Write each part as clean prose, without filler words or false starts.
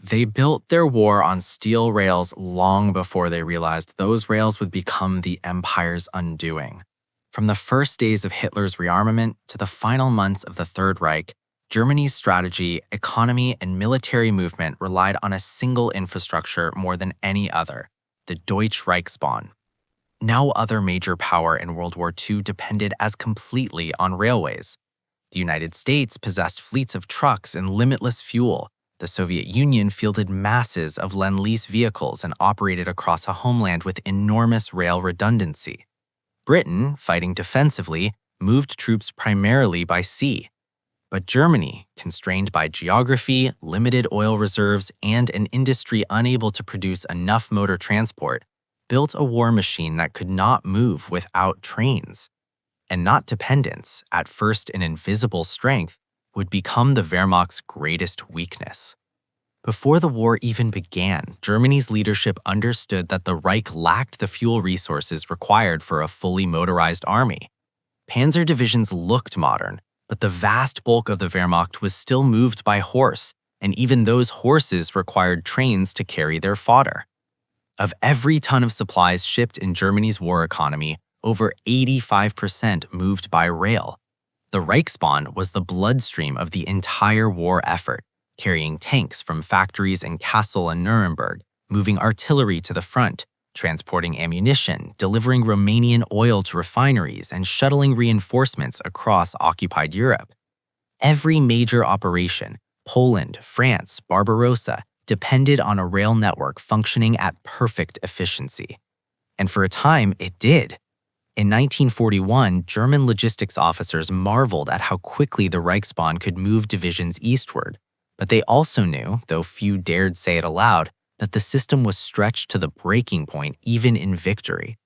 They built their war on steel rails long before they realized those rails would become the empire's undoing. From the first days of Hitler's rearmament to the final months of the Third Reich, Germany's strategy, economy, and military movement relied on a single infrastructure more than any other: the Deutsche Reichsbahn. No other major power in World War II depended as completely on railways. The United States possessed fleets of trucks and limitless fuel. The Soviet Union fielded masses of Lend-Lease vehicles and operated across a homeland with enormous rail redundancy. Britain, fighting defensively, moved troops primarily by sea. But Germany, constrained by geography, limited oil reserves, and an industry unable to produce enough motor transport, built a war machine that could not move without trains. And not dependence, at first an invisible strength, would become the Wehrmacht's greatest weakness. Before the war even began, Germany's leadership understood that the Reich lacked the fuel resources required for a fully motorized army. Panzer divisions looked modern, but the vast bulk of the Wehrmacht was still moved by horse, and even those horses required trains to carry their fodder. Of every ton of supplies shipped in Germany's war economy, over 85% moved by rail. The Reichsbahn was the bloodstream of the entire war effort, carrying tanks from factories in Kassel and Nuremberg, moving artillery to the front, transporting ammunition, delivering Romanian oil to refineries, and shuttling reinforcements across occupied Europe. Every major operation, Poland, France, Barbarossa, depended on a rail network functioning at perfect efficiency. And for a time, it did. In 1941, German logistics officers marveled at how quickly the Reichsbahn could move divisions eastward, but they also knew, though few dared say it aloud, that the system was stretched to the breaking point even in victory.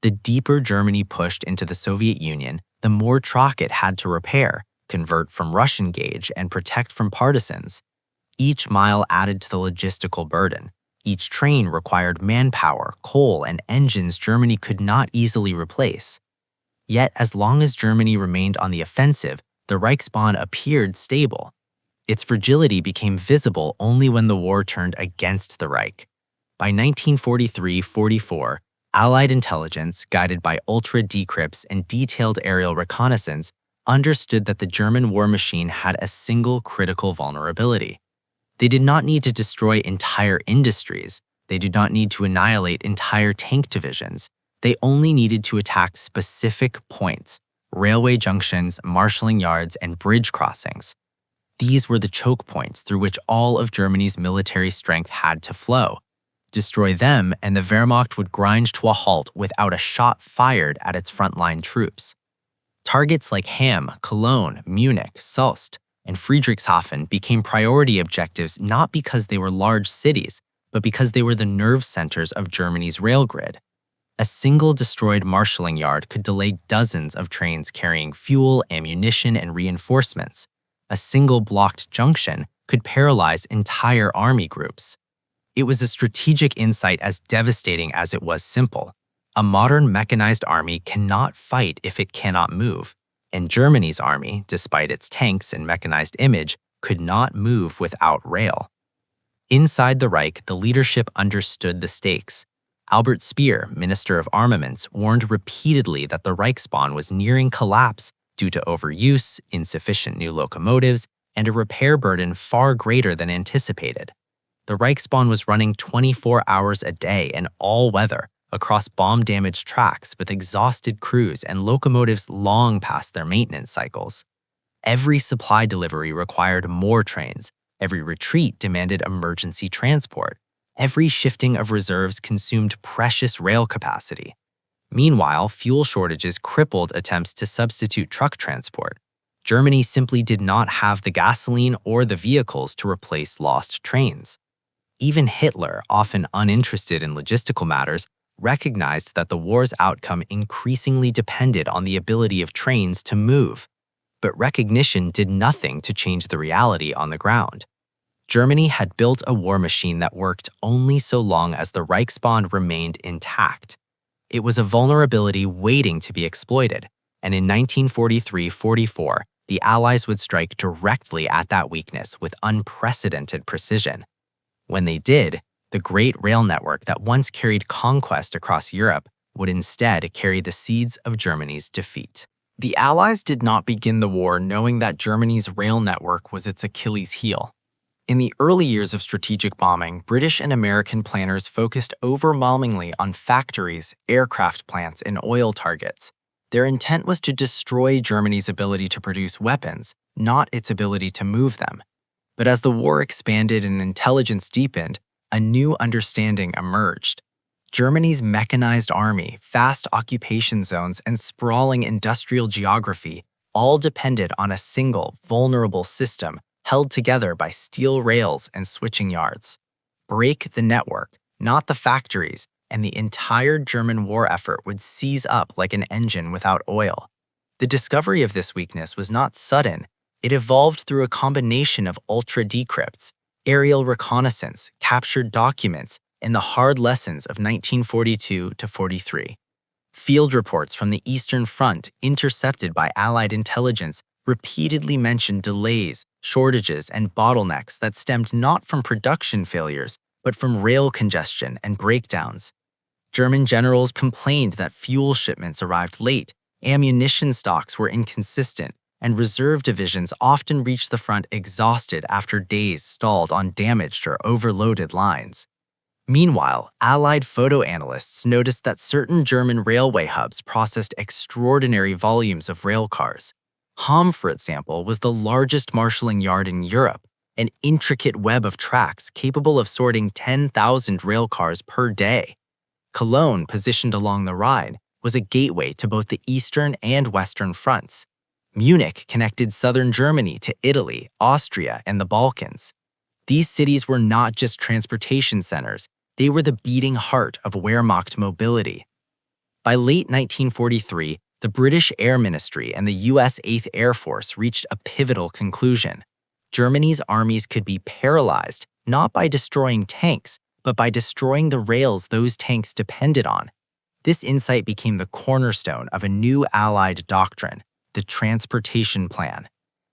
The deeper Germany pushed into the Soviet Union, the more track it had to repair, convert from Russian gauge, and protect from partisans. Each mile added to the logistical burden. Each train required manpower, coal, and engines Germany could not easily replace. Yet, as long as Germany remained on the offensive, the Reichsbahn appeared stable. Its fragility became visible only when the war turned against the Reich. By 1943-44, Allied intelligence, guided by ultra-decrypts and detailed aerial reconnaissance, understood that the German war machine had a single critical vulnerability. They did not need to destroy entire industries. They did not need to annihilate entire tank divisions. They only needed to attack specific points: railway junctions, marshalling yards, and bridge crossings. These were the choke points through which all of Germany's military strength had to flow. Destroy them, and the Wehrmacht would grind to a halt without a shot fired at its frontline troops. Targets like Hamm, Cologne, Munich, Soest, and Friedrichshafen became priority objectives not because they were large cities, but because they were the nerve centers of Germany's rail grid. A single destroyed marshalling yard could delay dozens of trains carrying fuel, ammunition, and reinforcements. A single blocked junction could paralyze entire army groups. It was a strategic insight as devastating as it was simple. A modern mechanized army cannot fight if it cannot move. And Germany's army, despite its tanks and mechanized image, could not move without rail. Inside the Reich, the leadership understood the stakes. Albert Speer, Minister of Armaments, warned repeatedly that the Reichsbahn was nearing collapse due to overuse, insufficient new locomotives, and a repair burden far greater than anticipated. The Reichsbahn was running 24 hours a day in all weather, across bomb-damaged tracks with exhausted crews and locomotives long past their maintenance cycles. Every supply delivery required more trains. Every retreat demanded emergency transport. Every shifting of reserves consumed precious rail capacity. Meanwhile, fuel shortages crippled attempts to substitute truck transport. Germany simply did not have the gasoline or the vehicles to replace lost trains. Even Hitler, often uninterested in logistical matters, recognized that the war's outcome increasingly depended on the ability of trains to move. But recognition did nothing to change the reality on the ground. Germany had built a war machine that worked only so long as the Reichsbahn remained intact. It was a vulnerability waiting to be exploited, and in 1943-44, the Allies would strike directly at that weakness with unprecedented precision. When they did, the great rail network that once carried conquest across Europe would instead carry the seeds of Germany's defeat. The Allies did not begin the war knowing that Germany's rail network was its Achilles heel. In the early years of strategic bombing, British and American planners focused overwhelmingly on factories, aircraft plants, and oil targets. Their intent was to destroy Germany's ability to produce weapons, not its ability to move them. But as the war expanded and intelligence deepened, a new understanding emerged. Germany's mechanized army, vast occupation zones, and sprawling industrial geography all depended on a single, vulnerable system held together by steel rails and switching yards. Break the network, not the factories, and the entire German war effort would seize up like an engine without oil. The discovery of this weakness was not sudden. It evolved through a combination of ultra-decrypts, aerial reconnaissance, captured documents, and the hard lessons of 1942 to 43. Field reports from the Eastern Front, intercepted by Allied intelligence, repeatedly mentioned delays, shortages, and bottlenecks that stemmed not from production failures, but from rail congestion and breakdowns. German generals complained that fuel shipments arrived late, ammunition stocks were inconsistent, and reserve divisions often reached the front exhausted after days stalled on damaged or overloaded lines. Meanwhile, Allied photo analysts noticed that certain German railway hubs processed extraordinary volumes of rail cars. Hamm, for example, was the largest marshalling yard in Europe, an intricate web of tracks capable of sorting 10,000 rail cars per day. Cologne, positioned along the Rhine, was a gateway to both the Eastern and Western fronts. Munich connected southern Germany to Italy, Austria, and the Balkans. These cities were not just transportation centers, they were the beating heart of Wehrmacht mobility. By late 1943, the British Air Ministry and the U.S. 8th Air Force reached a pivotal conclusion. Germany's armies could be paralyzed not by destroying tanks, but by destroying the rails those tanks depended on. This insight became the cornerstone of a new Allied doctrine, the Transportation Plan.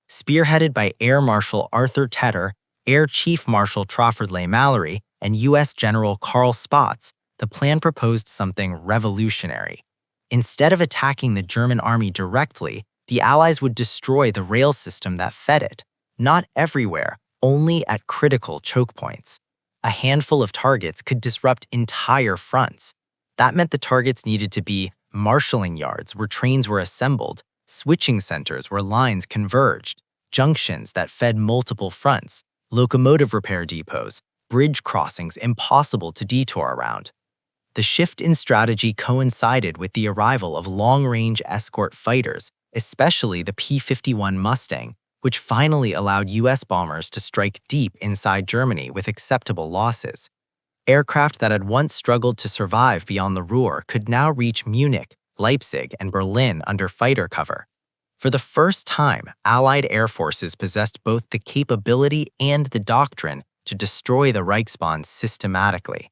Spearheaded by Air Marshal Arthur Tedder, Air Chief Marshal Trafford Leigh-Mallory, and U.S. General Carl Spaatz, the plan proposed something revolutionary. Instead of attacking the German army directly, the Allies would destroy the rail system that fed it. Not everywhere, only at critical choke points. A handful of targets could disrupt entire fronts. That meant the targets needed to be marshalling yards where trains were assembled, switching centers where lines converged, junctions that fed multiple fronts, locomotive repair depots, bridge crossings impossible to detour around. The shift in strategy coincided with the arrival of long-range escort fighters, especially the P-51 Mustang, which finally allowed U.S. bombers to strike deep inside Germany with acceptable losses. Aircraft that had once struggled to survive beyond the Ruhr could now reach Munich, Leipzig, and Berlin under fighter cover. For the first time, Allied air forces possessed both the capability and the doctrine to destroy the Reichsbahn systematically.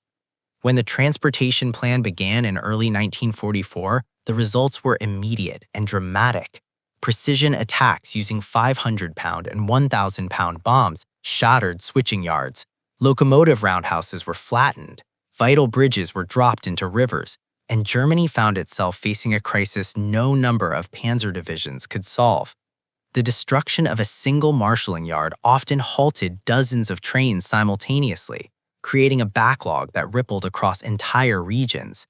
When the transportation plan began in early 1944, the results were immediate and dramatic. Precision attacks using 500-pound and 1,000-pound bombs shattered switching yards. Locomotive roundhouses were flattened. Vital bridges were dropped into rivers, and Germany found itself facing a crisis no number of panzer divisions could solve. The destruction of a single marshalling yard often halted dozens of trains simultaneously, creating a backlog that rippled across entire regions.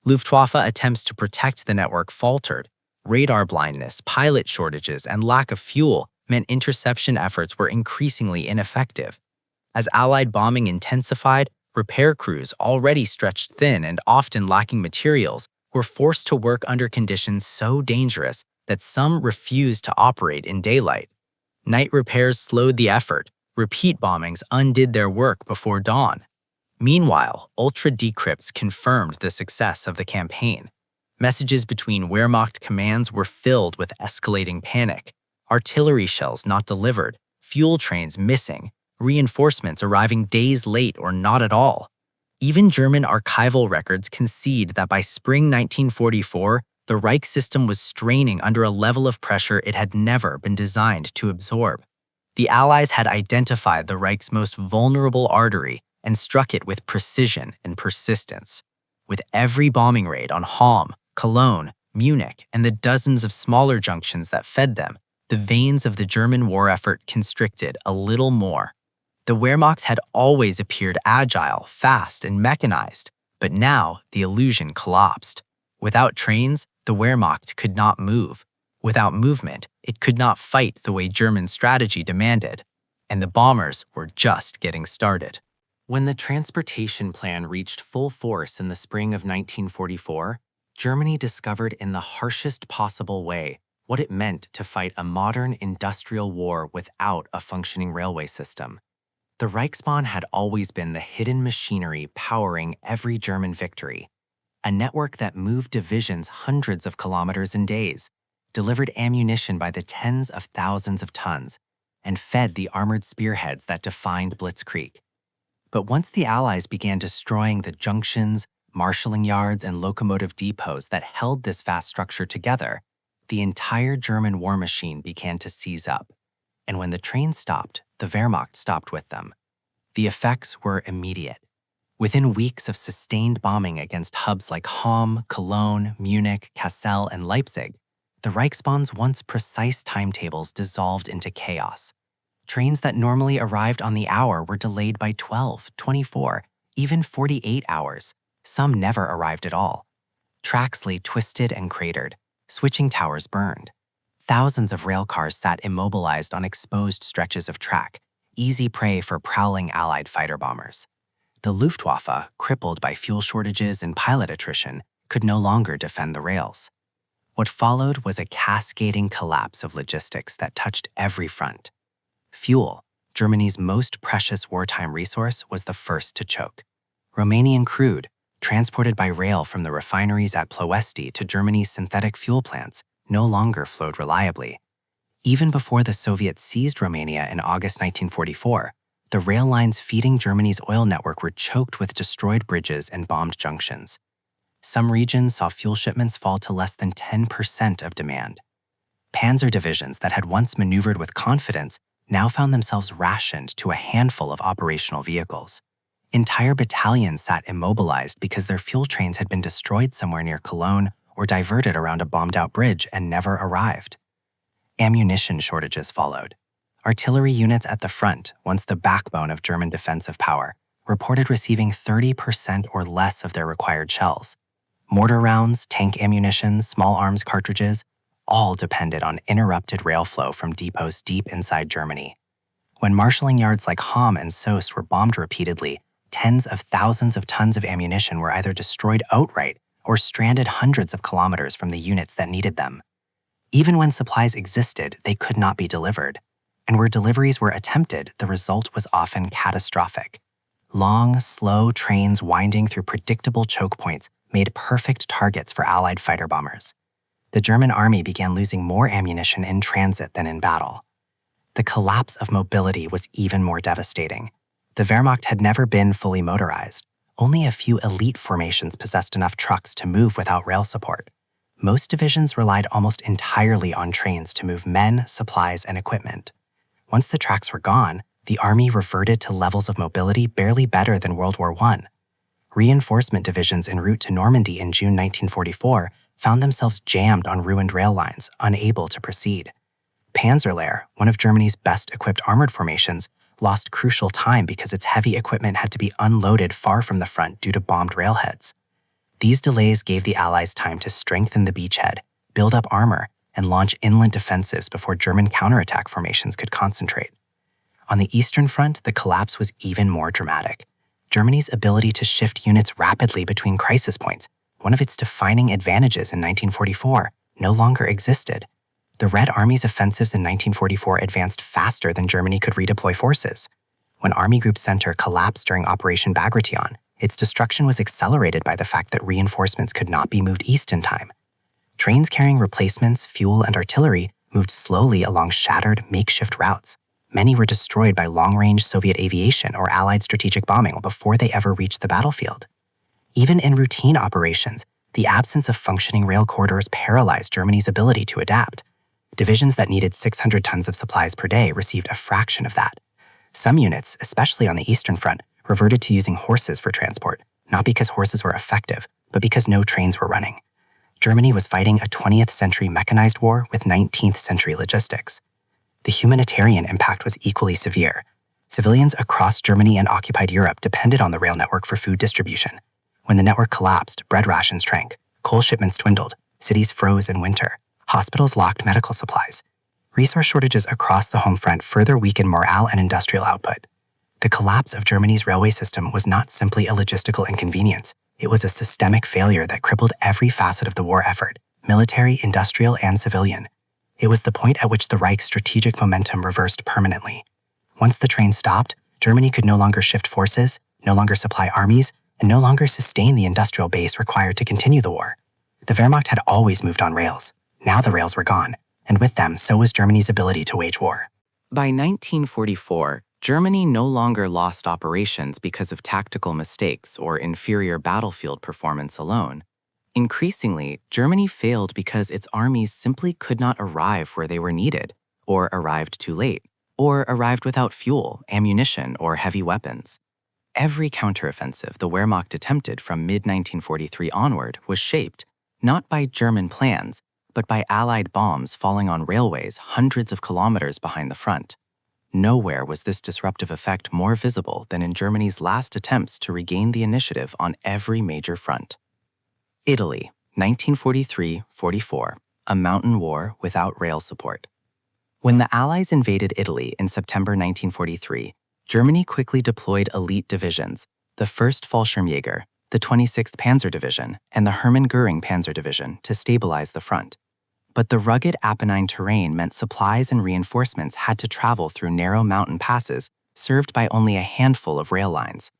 Luftwaffe attempts to protect the network faltered. Radar blindness, pilot shortages, and lack of fuel meant interception efforts were increasingly ineffective. As Allied bombing intensified, repair crews, already stretched thin and often lacking materials, were forced to work under conditions so dangerous that some refused to operate in daylight. Night repairs slowed the effort. Repeat bombings undid their work before dawn. Meanwhile, ultra-decrypts confirmed the success of the campaign. Messages between Wehrmacht commands were filled with escalating panic. Artillery shells not delivered, fuel trains missing, reinforcements arriving days late or not at all. Even German archival records concede that by spring 1944, the Reich system was straining under a level of pressure it had never been designed to absorb. The Allies had identified the Reich's most vulnerable artery, and struck it with precision and persistence. With every bombing raid on Hamm, Cologne, Munich, and the dozens of smaller junctions that fed them, the veins of the German war effort constricted a little more. The Wehrmacht had always appeared agile, fast, and mechanized, but now the illusion collapsed. Without trains, the Wehrmacht could not move. Without movement, it could not fight the way German strategy demanded, and the bombers were just getting started. When the transportation plan reached full force in the spring of 1944, Germany discovered in the harshest possible way what it meant to fight a modern industrial war without a functioning railway system. The Reichsbahn had always been the hidden machinery powering every German victory, a network that moved divisions hundreds of kilometers in days, delivered ammunition by the tens of thousands of tons, and fed the armored spearheads that defined Blitzkrieg. But once the Allies began destroying the junctions, marshalling yards, and locomotive depots that held this vast structure together, the entire German war machine began to seize up. And when the trains stopped, the Wehrmacht stopped with them. The effects were immediate. Within weeks of sustained bombing against hubs like Hamm, Cologne, Munich, Kassel, and Leipzig, the Reichsbahn's once precise timetables dissolved into chaos. Trains that normally arrived on the hour were delayed by 12, 24, even 48 hours. Some never arrived at all. Tracks lay twisted and cratered. Switching towers burned. Thousands of rail cars sat immobilized on exposed stretches of track, easy prey for prowling Allied fighter bombers. The Luftwaffe, crippled by fuel shortages and pilot attrition, could no longer defend the rails. What followed was a cascading collapse of logistics that touched every front. Fuel, Germany's most precious wartime resource, was the first to choke. Romanian crude, transported by rail from the refineries at Ploiești to Germany's synthetic fuel plants, no longer flowed reliably. Even before the Soviets seized Romania in August 1944, the rail lines feeding Germany's oil network were choked with destroyed bridges and bombed junctions. Some regions saw fuel shipments fall to less than 10% of demand. Panzer divisions that had once maneuvered with confidence now found themselves rationed to a handful of operational vehicles. Entire battalions sat immobilized because their fuel trains had been destroyed somewhere near Cologne or diverted around a bombed-out bridge and never arrived. Ammunition shortages followed. Artillery units at the front, once the backbone of German defensive power, reported receiving 30% or less of their required shells. Mortar rounds, tank ammunition, small arms cartridges, all depended on interrupted rail flow from depots deep inside Germany. When marshalling yards like Hamm and Soest were bombed repeatedly, tens of thousands of tons of ammunition were either destroyed outright or stranded hundreds of kilometers from the units that needed them. Even when supplies existed, they could not be delivered. And where deliveries were attempted, the result was often catastrophic. Long, slow trains winding through predictable choke points made perfect targets for Allied fighter bombers. The German army began losing more ammunition in transit than in battle. The collapse of mobility was even more devastating. The Wehrmacht had never been fully motorized. Only a few elite formations possessed enough trucks to move without rail support. Most divisions relied almost entirely on trains to move men, supplies, and equipment. Once the tracks were gone, the army reverted to levels of mobility barely better than World War I. Reinforcement divisions en route to Normandy in June 1944 found themselves jammed on ruined rail lines, unable to proceed. Panzerlehr, one of Germany's best-equipped armored formations, lost crucial time because its heavy equipment had to be unloaded far from the front due to bombed railheads. These delays gave the Allies time to strengthen the beachhead, build up armor, and launch inland defensives before German counterattack formations could concentrate. On the Eastern Front, the collapse was even more dramatic. Germany's ability to shift units rapidly between crisis points, one of its defining advantages in 1944, no longer existed. The Red Army's offensives in 1944 advanced faster than Germany could redeploy forces. When Army Group Center collapsed during Operation Bagration, its destruction was accelerated by the fact that reinforcements could not be moved east in time. Trains carrying replacements, fuel, and artillery moved slowly along shattered, makeshift routes. Many were destroyed by long-range Soviet aviation or Allied strategic bombing before they ever reached the battlefield. Even in routine operations, the absence of functioning rail corridors paralyzed Germany's ability to adapt. Divisions that needed 600 tons of supplies per day received a fraction of that. Some units, especially on the Eastern Front, reverted to using horses for transport, not because horses were effective, but because no trains were running. Germany was fighting a 20th century mechanized war with 19th century logistics. The humanitarian impact was equally severe. Civilians across Germany and occupied Europe depended on the rail network for food distribution. When the network collapsed, bread rations shrank, coal shipments dwindled, cities froze in winter, hospitals lacked medical supplies. Resource shortages across the home front further weakened morale and industrial output. The collapse of Germany's railway system was not simply a logistical inconvenience. It was a systemic failure that crippled every facet of the war effort, military, industrial, and civilian. It was the point at which the Reich's strategic momentum reversed permanently. Once the train stopped, Germany could no longer shift forces, no longer supply armies, and no longer sustain the industrial base required to continue the war. The Wehrmacht had always moved on rails. Now the rails were gone, and with them, so was Germany's ability to wage war. By 1944, Germany no longer lost operations because of tactical mistakes or inferior battlefield performance alone. Increasingly, Germany failed because its armies simply could not arrive where they were needed, or arrived too late, or arrived without fuel, ammunition, or heavy weapons. Every counteroffensive the Wehrmacht attempted from mid-1943 onward was shaped, not by German plans, but by Allied bombs falling on railways hundreds of kilometers behind the front. Nowhere was this disruptive effect more visible than in Germany's last attempts to regain the initiative on every major front. Italy, 1943-44, a mountain war without rail support. When the Allies invaded Italy in September 1943, Germany quickly deployed elite divisions, the 1st Fallschirmjäger, the 26th Panzer Division, and the Hermann Göring Panzer Division to stabilize the front. But the rugged Apennine terrain meant supplies and reinforcements had to travel through narrow mountain passes served by only a handful of rail lines.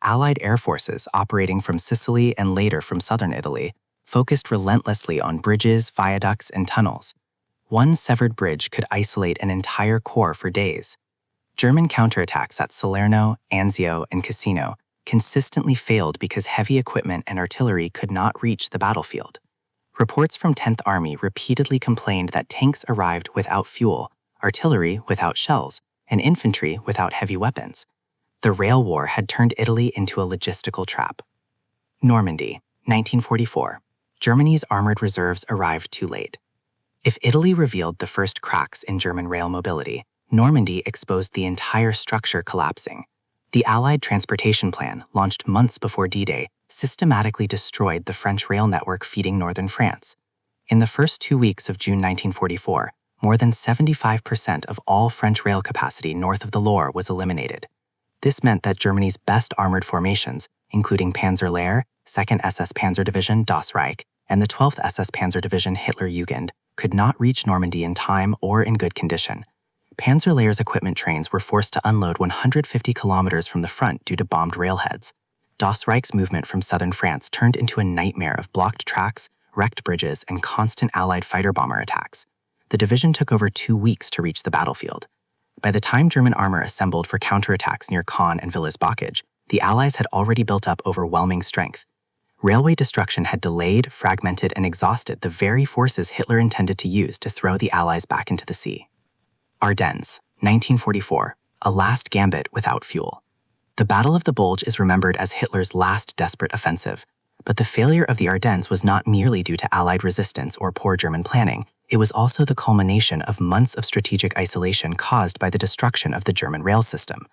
Allied air forces operating from Sicily and later from southern Italy focused relentlessly on bridges, viaducts, and tunnels. One severed bridge could isolate an entire corps for days. German counterattacks at Salerno, Anzio, and Cassino consistently failed because heavy equipment and artillery could not reach the battlefield. Reports from 10th Army repeatedly complained that tanks arrived without fuel, artillery without shells, and infantry without heavy weapons. The rail war had turned Italy into a logistical trap. Normandy, 1944. Germany's armored reserves arrived too late. If Italy revealed the first cracks in German rail mobility, Normandy exposed the entire structure collapsing. The Allied transportation plan, launched months before D-Day, systematically destroyed the French rail network feeding northern France. In the first 2 weeks of June 1944, more than 75% of all French rail capacity north of the Loire was eliminated. This meant that Germany's best armored formations, including Panzer Lehr, 2nd SS Panzer Division Das Reich, and the 12th SS Panzer Division Hitler Jugend, could not reach Normandy in time or in good condition. Panzer Lehr's equipment trains were forced to unload 150 kilometers from the front due to bombed railheads. Das Reich's movement from southern France turned into a nightmare of blocked tracks, wrecked bridges, and constant Allied fighter-bomber attacks. The division took over 2 weeks to reach the battlefield. By the time German armor assembled for counterattacks near Caen and Villers-Bocage, the Allies had already built up overwhelming strength. Railway destruction had delayed, fragmented, and exhausted the very forces Hitler intended to use to throw the Allies back into the sea. Ardennes, 1944, a last gambit without fuel. The Battle of the Bulge is remembered as Hitler's last desperate offensive, but the failure of the Ardennes was not merely due to Allied resistance or poor German planning. It was also the culmination of months of strategic isolation caused by the destruction of the German rail system.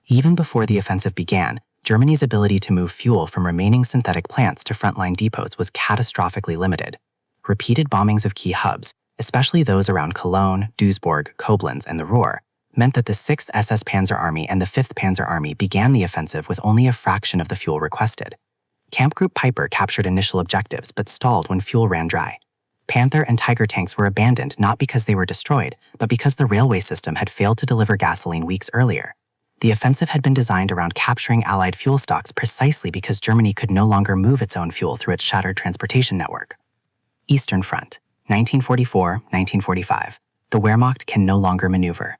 Even before the offensive began, Germany's ability to move fuel from remaining synthetic plants to frontline depots was catastrophically limited. Repeated bombings of key hubs, especially those around Cologne, Duisburg, Koblenz, and the Ruhr, meant that the 6th SS Panzer Army and the 5th Panzer Army began the offensive with only a fraction of the fuel requested. Camp Group Piper captured initial objectives but stalled when fuel ran dry. Panther and Tiger tanks were abandoned not because they were destroyed, but because the railway system had failed to deliver gasoline weeks earlier. The offensive had been designed around capturing Allied fuel stocks precisely because Germany could no longer move its own fuel through its shattered transportation network. Eastern Front, 1944-1945. The Wehrmacht can no longer maneuver.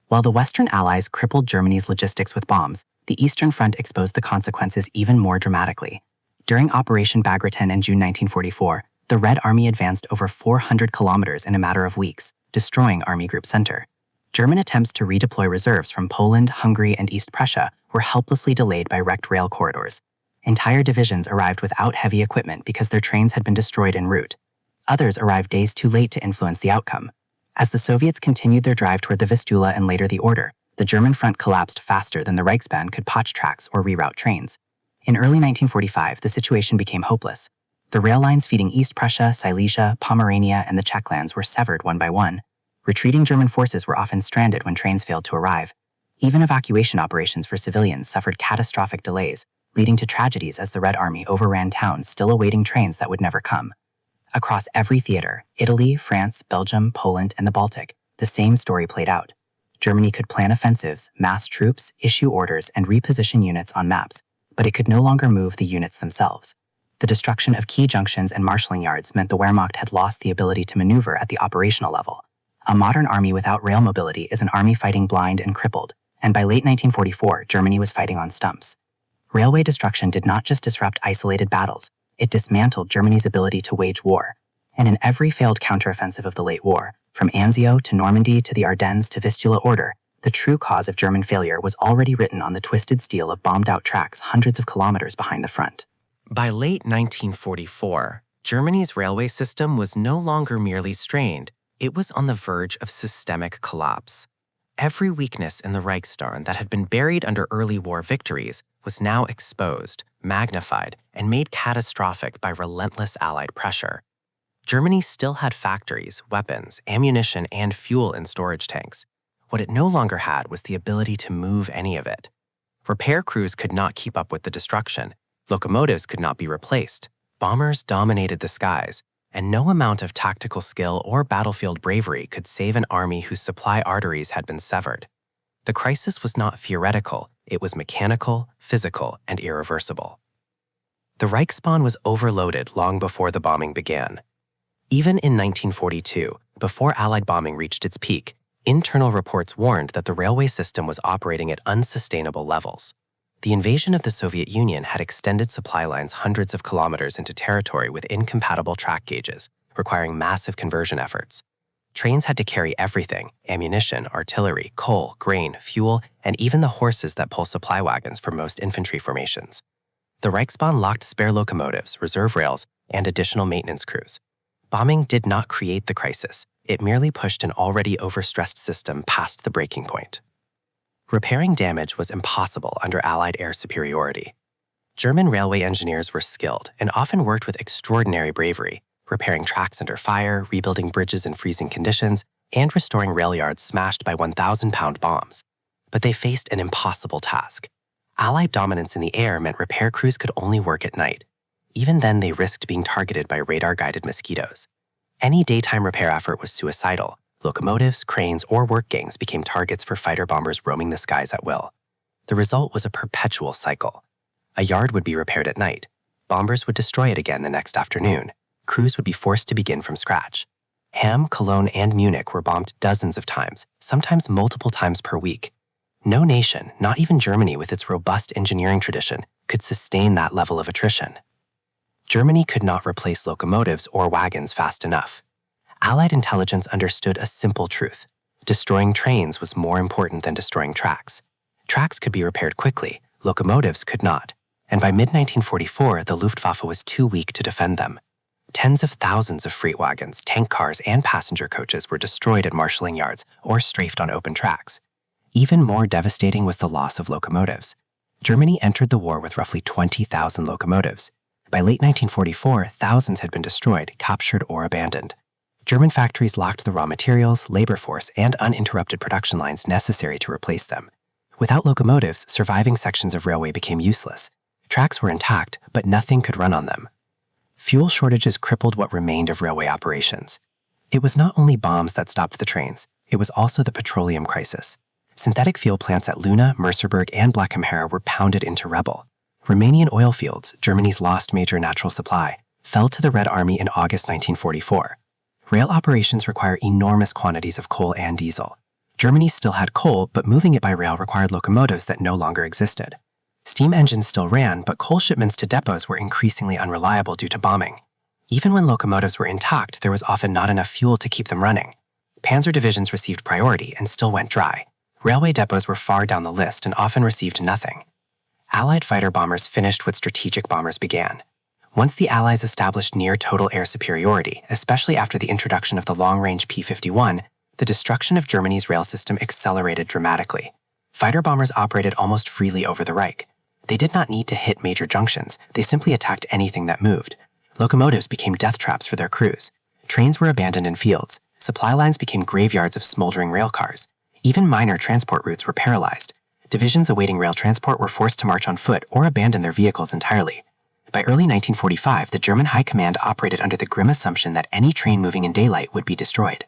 While the Western Allies crippled Germany's logistics with bombs, the Eastern Front exposed the consequences even more dramatically. During Operation Bagration in June 1944, the Red Army advanced over 400 kilometers in a matter of weeks, destroying Army Group Center. German attempts to redeploy reserves from Poland, Hungary, and East Prussia were helplessly delayed by wrecked rail corridors. Entire divisions arrived without heavy equipment because their trains had been destroyed en route. Others arrived days too late to influence the outcome. As the Soviets continued their drive toward the Vistula and later the Order, the German front collapsed faster than the Reichsbahn could patch tracks or reroute trains. In early 1945, the situation became hopeless. The rail lines feeding East Prussia, Silesia, Pomerania, and the Czech lands were severed one by one. Retreating German forces were often stranded when trains failed to arrive. Even evacuation operations for civilians suffered catastrophic delays, leading to tragedies as the Red Army overran towns still awaiting trains that would never come. Across every theater, Italy, France, Belgium, Poland, and the Baltic, the same story played out. Germany could plan offensives, mass troops, issue orders, and reposition units on maps, but it could no longer move the units themselves. The destruction of key junctions and marshalling yards meant the Wehrmacht had lost the ability to maneuver at the operational level. A modern army without rail mobility is an army fighting blind and crippled, and by late 1944, Germany was fighting on stumps. Railway destruction did not just disrupt isolated battles, it dismantled Germany's ability to wage war. And in every failed counteroffensive of the late war, from Anzio to Normandy to the Ardennes to Vistula Order, the true cause of German failure was already written on the twisted steel of bombed-out tracks hundreds of kilometers behind the front. By late 1944, Germany's railway system was no longer merely strained, it was on the verge of systemic collapse. Every weakness in the Reichsbahn that had been buried under early war victories was now exposed, magnified, and made catastrophic by relentless Allied pressure. Germany still had factories, weapons, ammunition, and fuel in storage tanks. What it no longer had was the ability to move any of it. Repair crews could not keep up with the destruction. Locomotives could not be replaced. Bombers dominated the skies, and no amount of tactical skill or battlefield bravery could save an army whose supply arteries had been severed. The crisis was not theoretical, it was mechanical, physical, and irreversible. The Reichsbahn was overloaded long before the bombing began. Even in 1942, before Allied bombing reached its peak, internal reports warned that the railway system was operating at unsustainable levels. The invasion of the Soviet Union had extended supply lines hundreds of kilometers into territory with incompatible track gauges, requiring massive conversion efforts. Trains had to carry everything: ammunition, artillery, coal, grain, fuel, and even the horses that pull supply wagons for most infantry formations. The Reichsbahn locked spare locomotives, reserve rails, and additional maintenance crews. Bombing did not create the crisis, it merely pushed an already overstressed system past the breaking point. Repairing damage was impossible under Allied air superiority. German railway engineers were skilled and often worked with extraordinary bravery, repairing tracks under fire, rebuilding bridges in freezing conditions, and restoring rail yards smashed by 1,000-pound bombs. But they faced an impossible task. Allied dominance in the air meant repair crews could only work at night. Even then, they risked being targeted by radar-guided mosquitoes. Any daytime repair effort was suicidal. Locomotives, cranes, or work gangs became targets for fighter bombers roaming the skies at will. The result was a perpetual cycle. A yard would be repaired at night. Bombers would destroy it again the next afternoon. Crews would be forced to begin from scratch. Hamm, Cologne, and Munich were bombed dozens of times, sometimes multiple times per week. No nation, not even Germany with its robust engineering tradition, could sustain that level of attrition. Germany could not replace locomotives or wagons fast enough. Allied intelligence understood a simple truth: destroying trains was more important than destroying tracks. Tracks could be repaired quickly, locomotives could not, and by mid-1944, the Luftwaffe was too weak to defend them. Tens of thousands of freight wagons, tank cars, and passenger coaches were destroyed at marshalling yards or strafed on open tracks. Even more devastating was the loss of locomotives. Germany entered the war with roughly 20,000 locomotives. By late 1944, thousands had been destroyed, captured, or abandoned. German factories lacked the raw materials, labor force, and uninterrupted production lines necessary to replace them. Without locomotives, surviving sections of railway became useless. Tracks were intact, but nothing could run on them. Fuel shortages crippled what remained of railway operations. It was not only bombs that stopped the trains, it was also the petroleum crisis. Synthetic fuel plants at Luna, Mercerburg, and Blackenhara were pounded into rubble. Romanian oil fields, Germany's lost major natural supply, fell to the Red Army in August 1944. Rail operations require enormous quantities of coal and diesel. Germany still had coal, but moving it by rail required locomotives that no longer existed. Steam engines still ran, but coal shipments to depots were increasingly unreliable due to bombing. Even when locomotives were intact, there was often not enough fuel to keep them running. Panzer divisions received priority and still went dry. Railway depots were far down the list and often received nothing. Allied fighter bombers finished what strategic bombers began. Once the Allies established near total air superiority, especially after the introduction of the long-range P-51, the destruction of Germany's rail system accelerated dramatically. Fighter bombers operated almost freely over the Reich. They did not need to hit major junctions, they simply attacked anything that moved. Locomotives became death traps for their crews. Trains were abandoned in fields. Supply lines became graveyards of smoldering railcars. Even minor transport routes were paralyzed. Divisions awaiting rail transport were forced to march on foot or abandon their vehicles entirely. By early 1945, the German High Command operated under the grim assumption that any train moving in daylight would be destroyed.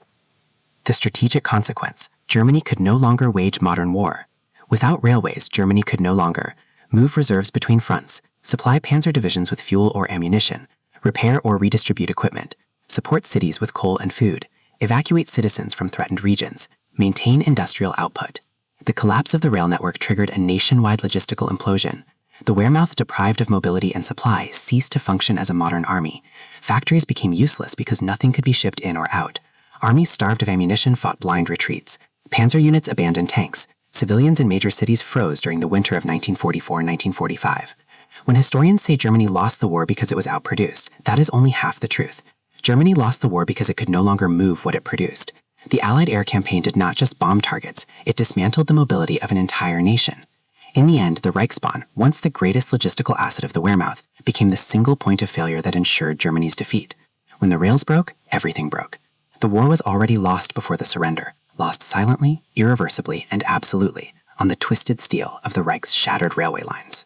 The strategic consequence: Germany could no longer wage modern war. Without railways, Germany could no longer move reserves between fronts, supply panzer divisions with fuel or ammunition, repair or redistribute equipment, support cities with coal and food, evacuate citizens from threatened regions, maintain industrial output. The collapse of the rail network triggered a nationwide logistical implosion. The Wehrmacht, deprived of mobility and supply, ceased to function as a modern army. Factories became useless because nothing could be shipped in or out. Armies starved of ammunition fought blind retreats. Panzer units abandoned tanks. Civilians in major cities froze during the winter of 1944-1945. When historians say Germany lost the war because it was outproduced, that is only half the truth. Germany lost the war because it could no longer move what it produced. The Allied air campaign did not just bomb targets, it dismantled the mobility of an entire nation. In the end, the Reichsbahn, once the greatest logistical asset of the Wehrmacht, became the single point of failure that ensured Germany's defeat. When the rails broke, everything broke. The war was already lost before the surrender, lost silently, irreversibly, and absolutely, on the twisted steel of the Reich's shattered railway lines.